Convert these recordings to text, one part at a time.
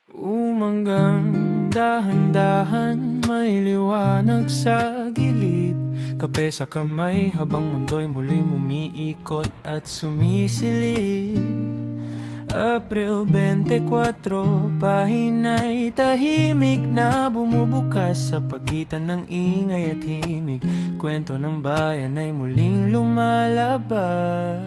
Umanggang dahan-dahan, may liwanag sa gilid. Kape sa kamay habang mundo'y muling umiikot at sumisilip. Abril 24, pahina'y tahimik na bumubukas sa pagitan ng ingay at himig. Kwento ng bayan ay muling lumalabas.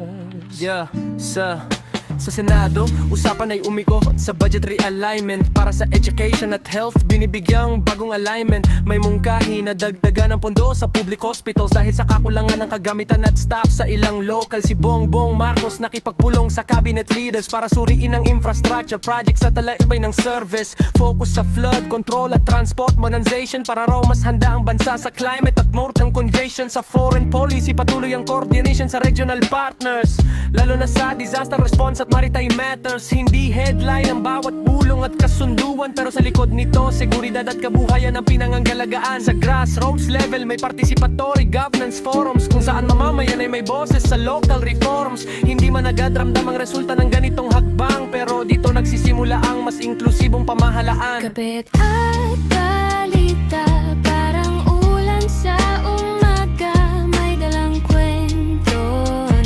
Sa Senado, usapan ay umiko sa budget realignment. Para sa education at health, binibigyang bagong alignment. May mungkahi na dagdagan ng pondo sa public hospitals dahil sa kakulangan ng kagamitan at staff sa ilang local. Si Bongbong Marcos nakipagpulong sa cabinet leaders para suriin ang infrastructure projects sa talaibay ng service. Focus sa flood control at transport modernization para raw mas handa ang bansa sa climate at more ng congestion. Sa foreign policy, patuloy ang coordination sa regional partners, lalo na sa disaster response at maritime matters. Hindi headline ang bawat bulong at kasunduan, pero sa likod nito, seguridad at kabuhayan ang pinanganggalagaan. Sa grassroots level, may participatory governance forums kung saan mamamayan ay may boses sa local reforms. Hindi man agad ramdam ang resulta ng ganitong hakbang, pero dito nagsisimula ang mas inklusibong pamahalaan. Kapit at balita, parang ulan sa umaga, may dalang kwento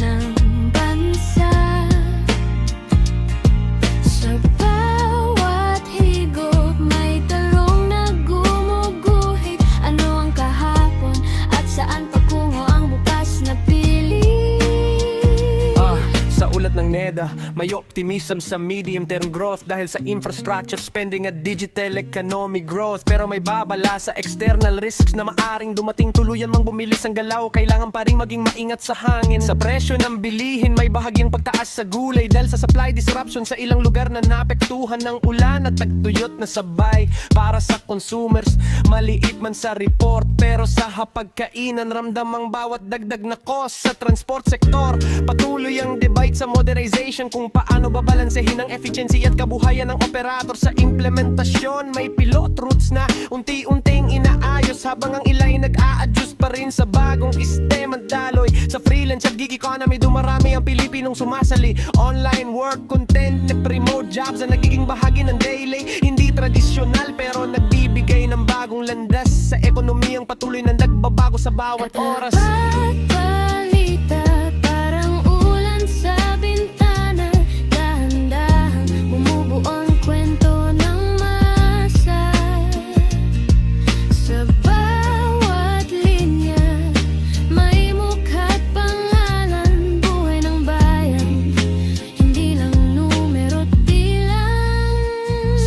ng bansa. Sa bawat higop, may talong na gumuguhit. Ano ang kahapon at saan patungo ang bukas na piling? Sa ulat ng NEDA, may optimism sa medium-term growth dahil sa infrastructure spending at digital economy growth. Pero may babala sa external risks na maaring dumating, tuluyan mang bumilis ang galaw. Kailangan pa rin maging maingat sa hangin. Sa presyo ng bilihin, may bahagyang pagtaas sa gulay dahil sa supply disruption sa ilang lugar na naapektuhan ng ulan at tagtuyot na sabay. Para sa consumers, maliit man sa report, pero sa hapagkainan ramdam ang bawat dagdag na cost. Sa transport sector, patuloy ang debate sa modernization kung paano babalansehin ang efficiency at kabuhayan ng operator. Sa implementasyon, may pilot routes na unti-unting inaayos, habang ang ila'y nag-a-adjust pa rin sa bagong sistema daloy. Sa freelance at gig economy, dumarami ang Pilipinong sumasali. Online work, content, remote jobs ang nagiging bahagi ng daily. Hindi tradisyonal pero nagbibigay ng bagong landas sa ekonomiyang patuloy na nagbabago sa bawat oras. Katapat balita, parang ulan sa bintana, dahan-dahan bumubuo ang kwento ng masa. Sa bawat linya, may mukha't pangalan, buhay ng bayan, hindi lang numero't bilang.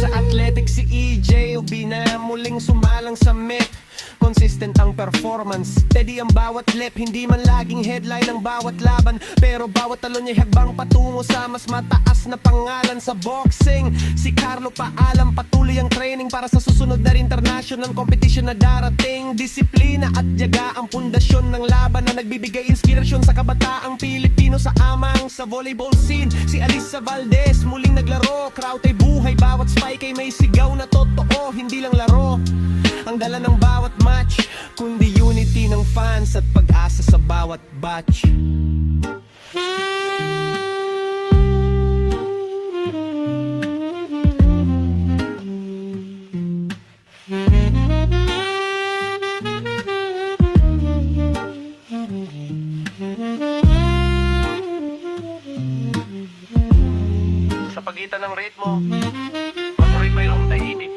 Sa athletics, si EJ Obina muling sumalang sa Met. Consistent ang performance, steady ang bawat lep. Hindi man laging headline ang bawat laban, pero bawat talon niya'y hagbang patungo sa mas mataas na pangalan. Sa boxing, si Carlo paalam, patuloy ang training para sa susunod na international competition na darating. Disiplina at tiyaga ang pundasyon ng laban na nagbibigay inspirasyon sa kabataang Pilipino. Sa amang sa volleyball scene, si Alisa Valdez muling naglaro. Crowd ay buhay, bawat spike ay may sigaw na totoo, hindi lang laro ang dala ng bawat match, kundi unity ng fans at pag-asa sa bawat batch. Sa pagitan ng ritmo, patuloy mayroong tahimik.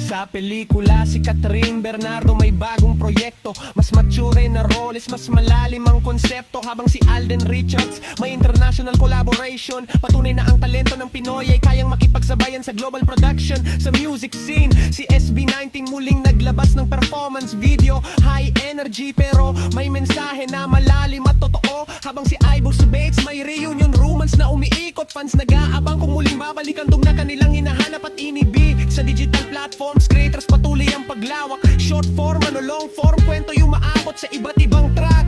Sa pelikula, si Catherine Bernardo may bagong proyekto. Mas mature na roles, mas malalim ang konsepto. Habang si Alden Richards may international collaboration. Patunay na ang talento ng Pinoy ay kayang makipagsabayan sa global production. Sa music scene, si SB19 muling naglabas ng performance video. High energy pero may mensahe na malalim at totoo. Habang si Ivo Bates may reunion romance na umiikot. Fans nag-aabang kung muling babalik ang tugna kanilang hinahanap at inibig. Sa digital platforms, creators patuloy ang paglawak. Short form, ano long form, kwento yung maabot sa iba't ibang track.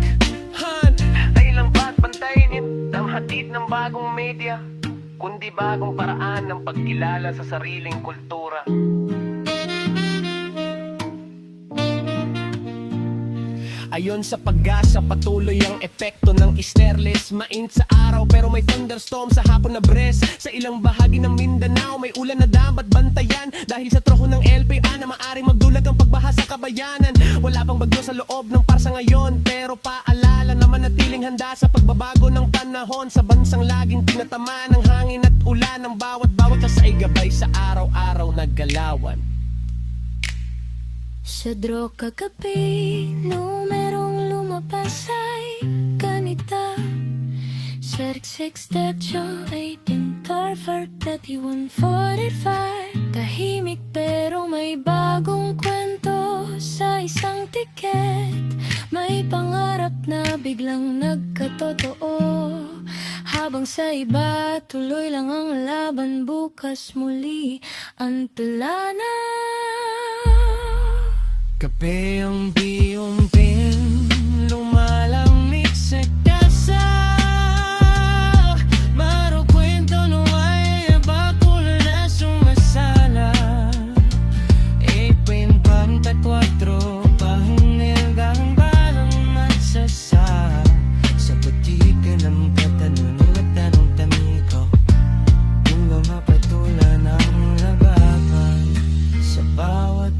Ay lang ba't pantayin ang hatid ng bagong media, kundi bagong paraan ng pagkilala sa sariling kultura. Ayon sa pag-asa, patuloy ang epekto ng sterlis. Mainit sa araw pero may thunderstorm sa hapon na bres. Sa ilang bahagi ng Mindanao may ulan na dapat bantayan, dahil sa troho ng LPA na maaring magdulot ang pagbaha sa kabayanan. Wala pang bagyo sa loob ng parsa ngayon, pero paalala na manatiling handa sa pagbabago ng panahon. Sa bansang laging tinatama ng hangin at ulan, ang bawat sa gabay sa araw-araw na galawan. Sa droga gabi, numerong lumabas ay ganita. Sariksik statue, 18 Tarver, 3145. Tahimik pero may bagong kwento sa isang tiket. May pangarap na biglang nagkatotoo, habang sa iba tuloy lang ang laban. Bukas muli ang tula na. Kape ang biyumpin, lumalamig sa kasa. Maro kwento no ay bakul na sumasala. 8.24 pahinilgang parang magsasa. Sa butikan ng katanunong at tanong tamiko, yung mga patulan ng labakan. Sa bawat